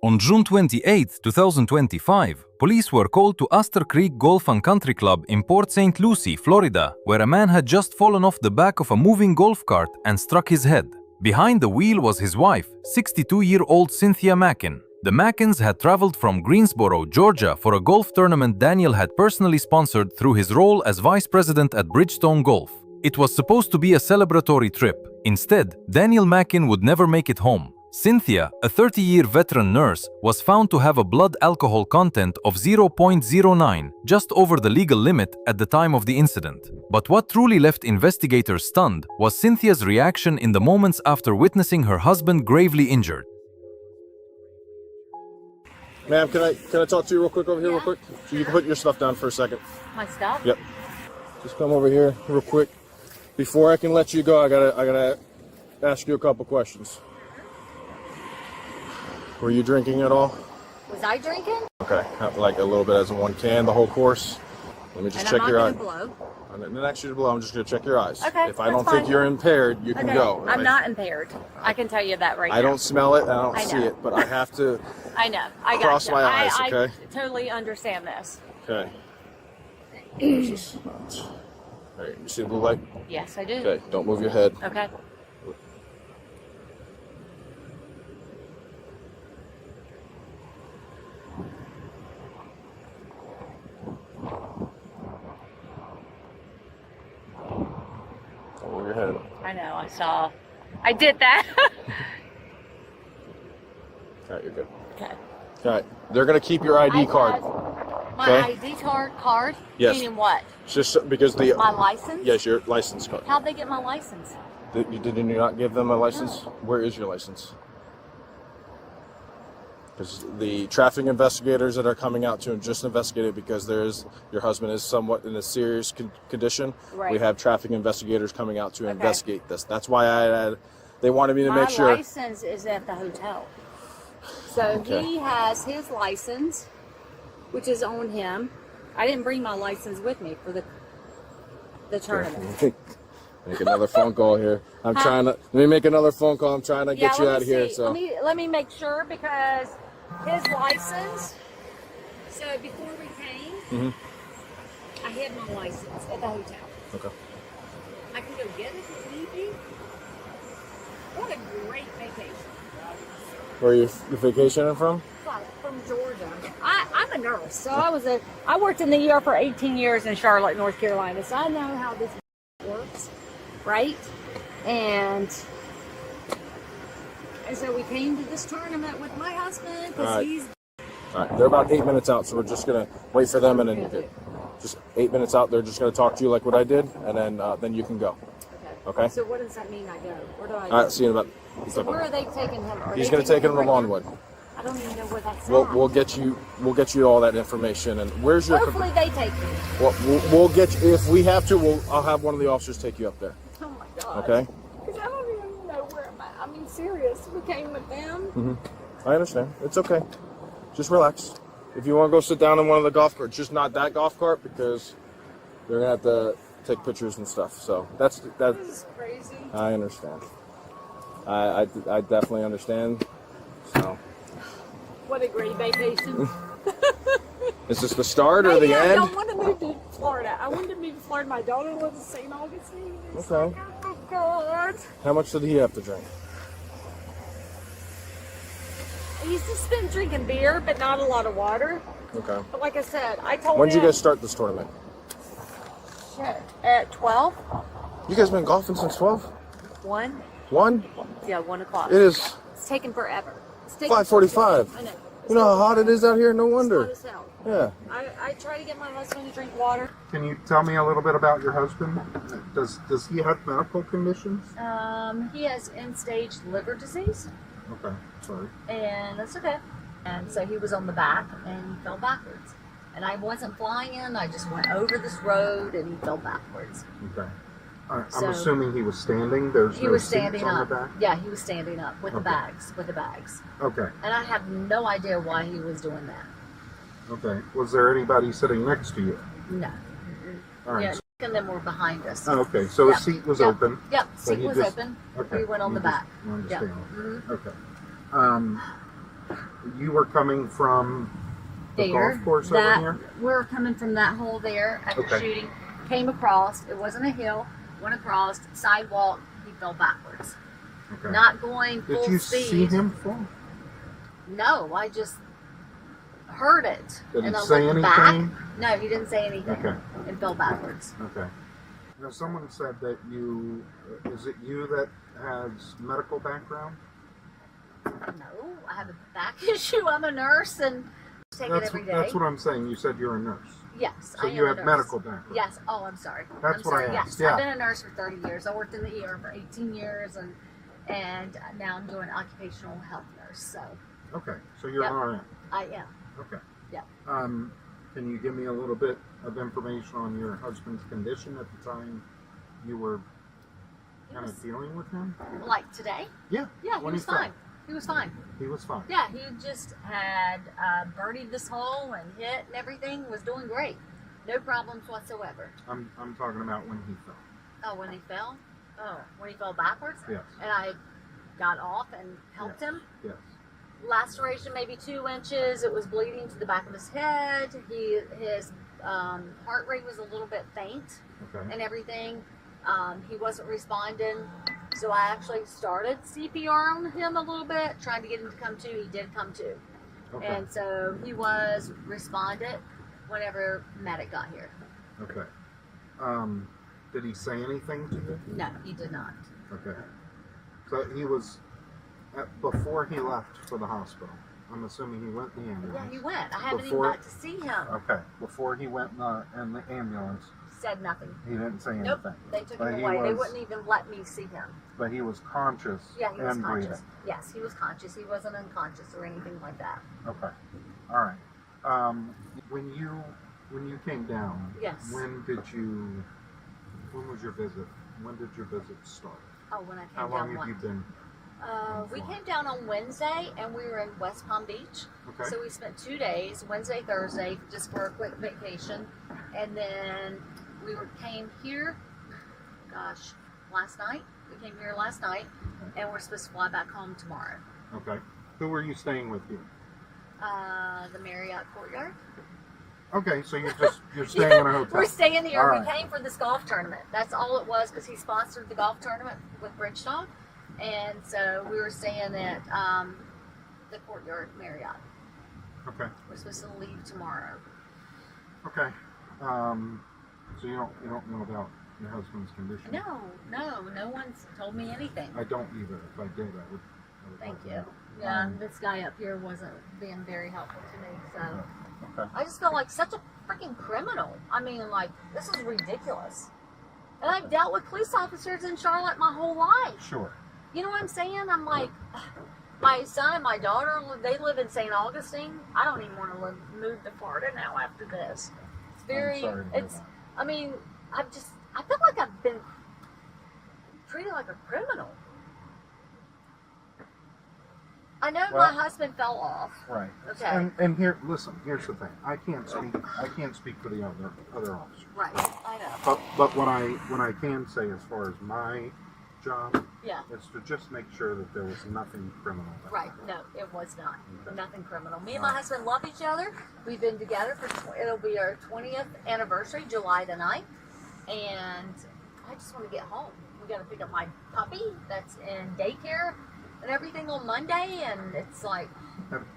On June 28, 2025, police were called to Astor Creek Golf and Country Club in Port St. Lucie, Florida, where a man had just fallen off the back of a moving golf cart and struck his head. Behind the wheel was his wife, 62-year-old Cynthia Mackin. The Mackins had traveled from Greensboro, Georgia for a golf tournament Daniel had personally sponsored through his role as vice president at Bridgestone Golf. It was supposed to be a celebratory trip. Instead, Daniel Mackin would never make it home. Cynthia, a 30-year veteran nurse, was found to have a blood alcohol content of 0.09, just over the legal limit at the time of the incident. But what truly left investigators stunned was Cynthia's reaction in the moments after witnessing her husband gravely injured. Ma'am, can I talk to you real quick over here, real quick? So you can put your stuff down for a second. My stuff? Yep. Just come over here real quick. Before I can let you go, I gotta ask you a couple questions. Were you drinking at all? Was I drinking? Okay, like a little bit as in one can, the whole course. Let me just check your eyes. I didn't ask you to blow. I'm just gonna check your eyes. Okay. If I don't think you're impaired, you can go. I'm not impaired. I can tell you that right now. I don't smell it. I don't see it, but I have to. I know. I got cross my eyes. Okay. I totally understand this. Okay. All right. You see the blue light? Yes, I do. Okay. Don't move your head. Okay. Over your head. I know, I saw. I did that. All right, you're good. Okay. All right, they're gonna keep your ID card. My ID card? Yes. Meaning what? Just because the. My license? Yes, your license card. How'd they get my license? Did you not give them a license? No. Where is your license? Because the traffic investigators that are coming out to just investigate it because your husband is somewhat in a serious condition. Right. We have traffic investigators coming out to investigate this. That's why they wanted me to make sure. My license is at the hotel. So he has his license, which is on him. I didn't bring my license with me for the tournament. Make another phone call here. Let me make another phone call. I'm trying to get you out of here. So let me make sure because his license. So before we came, I had my license at the hotel. Okay. I can go get it if need be. What a great vacation. Where are you vacationing from? From Georgia. I'm a nurse, so I worked in the ER for 18 years in Charlotte, North Carolina, so I know how this works, right? And so we came to this tournament with my husband because he's. All right, they're about 8 minutes out, so we're just gonna wait for them, and then just 8 minutes out. They're just gonna talk to you like what I did, and then you can go. Okay. So what does that mean? I go? Where do I go? All right. See you in about. So where are they taking him? He's gonna take him to Longwood. I don't even know where that's at. We'll get you all that information. And where's your? Hopefully they take me. Well, we'll get you if we have to. I'll have one of the officers take you up there. Oh my God. Okay. Because I don't even know where I'm at. I mean, serious. We came with them. I understand. It's okay. Just relax. If you want to go sit down in one of the golf carts, just not that golf cart because they're gonna have to take pictures and stuff. So that's. This is crazy. I understand. I definitely understand. So. What a great vacation. Is this the start or the end? I don't want to move to Florida. I wanted to move to Florida. My daughter lives in St. Augustine. Okay. Oh, God. How much did he have to drink? He's just been drinking beer, but not a lot of water. Okay. But like I said, I told him. When did you guys start this tournament? At 12. You guys been golfing since 12? 1? 1? Yeah, 1 o'clock. It is. It's taken forever. 5:45. I know. You know how hot it is out here? No wonder. It's hot as hell. Yeah. I try to get my husband to drink water. Can you tell me a little bit about your husband? Does he have medical conditions? He has end-stage liver disease. Okay, sorry. And that's okay. And so he was on the back and he fell backwards. And I wasn't flying in. I just went over this road and he fell backwards. Okay. I'm assuming he was standing. He was standing up. The back? Yeah, he was standing up with the bags. Okay. And I have no idea why he was doing that. Okay. Was there anybody sitting next to you? No. All right. Yeah, and then we're behind us. Oh, okay. So the seat was open. Yep. Seat was open. Okay. We went on the back. Understand. Yep. Okay. you were coming from the There, golf course that over here? we're coming from that hole there after Okay. shooting. Came across. It wasn't a hill. Went across sidewalk. He fell backwards. Okay. Not going full Did you speed. see him fall? No, I just heard it. Did and he I say looked anything? back. No, he didn't say anything. Okay. And fell backwards. Okay. Now, someone said that you, is it you that has medical background? No, I have a back issue. I'm a nurse and take it every day. That's what I'm saying. You said you're a nurse. Yes, So I am you a have nurse. medical background. Yes. Oh, I'm sorry. That's I'm what I sorry. asked, Yes, yeah. I've been a nurse for 30 years. I worked in the ER for 18 years, and now I'm doing occupational health nurse. So Okay. So you're Yep. an RN. I am. Okay. Yeah. Can you give me a little bit of information on your husband's condition at the time you were kind of dealing with him? Like today? Yeah. Yeah, he When was fell. fine. He was fine. He was fine. Yeah, he just had birdied this hole and hit and everything. Was doing great. No problems whatsoever. I'm talking about when he fell. Oh, when he fell? Oh, when he fell backwards? Yes. And I got off and helped him. Yes. Laceration maybe 2 inches. It was bleeding to the back of his head. His heart rate was a little bit faint Okay. and everything. He wasn't responding. So I actually started CPR on him a little bit, trying to get him to come to. He did come to. Okay. And so he was responded whenever medic got here. Okay. Did he say anything to you? No, he did not. Okay. So he was, before he left for the hospital, I'm assuming he went in the ambulance. Yeah, he went. I haven't Before- even got to see him. Okay. Before he went in the ambulance, Said nothing. he didn't say anything. Nope. They took But him he away. They was- wouldn't even let me see him. But he was conscious Yeah, he was and conscious. breathing. Yes, he was conscious. He wasn't unconscious or anything like that. Okay. All right. When you came down, Yes. when was your visit? When did your visit start? Oh, when I came How down long have one. you been? We came down on Wednesday and we were in West Palm Beach. Okay. So we spent 2 days, Wednesday, Thursday, just for a quick vacation. And then came here, last night. We came here last night and we're supposed to fly back home tomorrow. Okay. Who were you staying with here? The Marriott Courtyard. Okay, so you're staying in a hotel. We're staying here. All We right. came for this golf tournament. That's all it was because he sponsored the golf tournament with Bridgestone. And so we were staying at the Courtyard Marriott. Okay. We're supposed to leave tomorrow. Okay. So you don't know about your husband's condition? No one's told me anything. I don't either. If I did, I would Thank let you. know. Yeah, this guy up here wasn't being very helpful to me, so Okay. I just felt like such a freaking criminal. I mean, like, this is ridiculous. And I've dealt with police officers in Charlotte my whole life. Sure. You know what I'm saying? I'm like, my son and my daughter, they live in St. Augustine. I don't even want to move to Florida now after this. It's very, I'm sorry to hear that. I mean, I feel like I've been treated like a criminal. I know Well- my husband fell off. Right. Okay. And here's the thing. I can't speak for the other officers. Right. I know. But what I can say as far as my job Yeah. is to just make sure that there was nothing criminal. that Right. happened. No, it was not. Okay. Nothing criminal. Me and my husband love each other. We've been together it'll be our 20th anniversary, July the 9th. And I just want to get home. We got to pick up my puppy that's in daycare and everything on Monday. And it's like,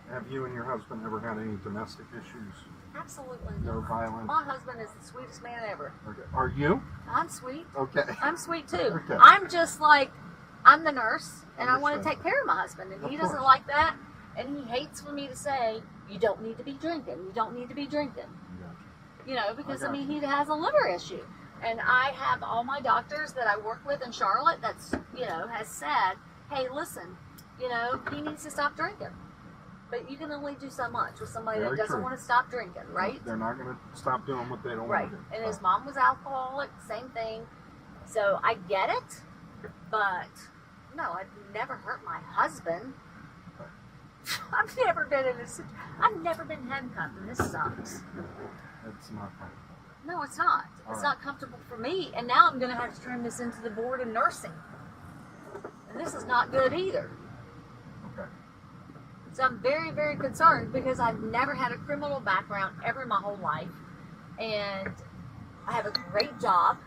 Have you and your husband ever had any domestic issues? absolutely No not. violence? My husband is the sweetest man ever. Okay. Are you? I'm sweet. Okay. I'm sweet too. Okay. I'm just like, I'm the nurse and I want to Understood. take care of my husband, and Of he doesn't course. like that, and he hates for me to say, you don't need to be drinking, you don't need to be drinking. Gotcha. You know, because I got mean, he has a liver issue. And I have all my doctors that I work with in Charlotte that's, has said, hey, listen, he needs to stop drinking. But you can only do so much with somebody Very that doesn't true. want to stop drinking, right? They're not going to stop doing what they don't Right. want to do. And his mom was alcoholic, same thing. So I get it, but no, I've never hurt my husband. I've never been handcuffed, and this sucks. It's not fun. No, it's not. All It's right. not comfortable for me, and now I'm going to have to turn this into the board of nursing. And this is not good either. Okay. So I'm very, very concerned because I've never had a criminal background ever in my whole life. And I have a great job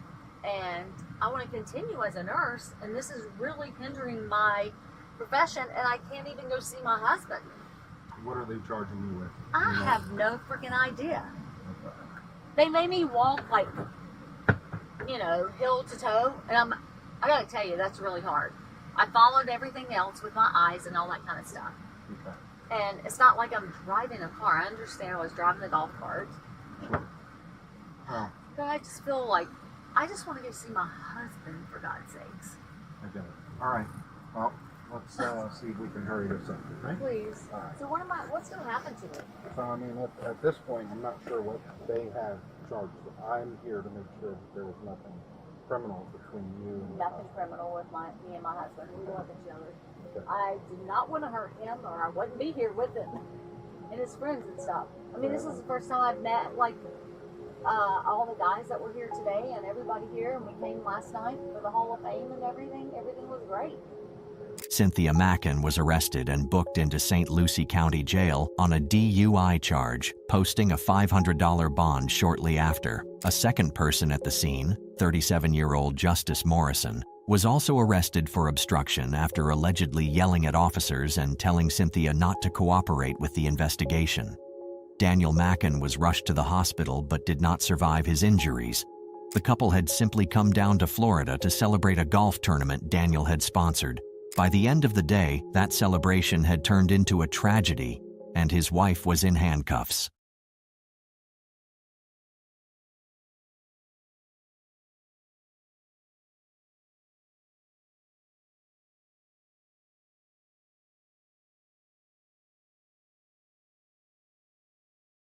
and I want to continue as a nurse. And this is really hindering my profession and I can't even go see my husband. What are they charging you with? I have no freaking idea. They made me walk like, you know, hill to toe. And I gotta tell you, that's really hard. I followed everything else with my eyes and all that kind of stuff. Okay. And it's not like I'm driving a car. I understand I was driving the golf cart. Oh, But I just feel like I just want to go see my husband, for God's sakes. I get it. All right. Well, let's see if we can hurry this up, right? Please. All right. So what's going to happen to me? So, I mean, at this point, I'm not sure what they have charged. I'm here to make sure that there was nothing criminal between you and Nothing criminal with me and my husband. We love each other. Okay. I do not want to hurt him or I wouldn't be here with him and his friends and stuff. I mean, this is the first time I've met, like, all the guys that were here today and everybody here, and we came last night for the Hall of Fame and everything. Everything was great. Cynthia Mackin was arrested and booked into St. Lucie County Jail on a DUI charge, posting a $500 bond shortly after. A second person at the scene, 37-year-old Justice Morrison, was also arrested for obstruction after allegedly yelling at officers and telling Cynthia not to cooperate with the investigation. Daniel Mackin was rushed to the hospital but did not survive his injuries. The couple had simply come down to Florida to celebrate a golf tournament Daniel had sponsored. By the end of the day, that celebration had turned into a tragedy, and his wife was in handcuffs.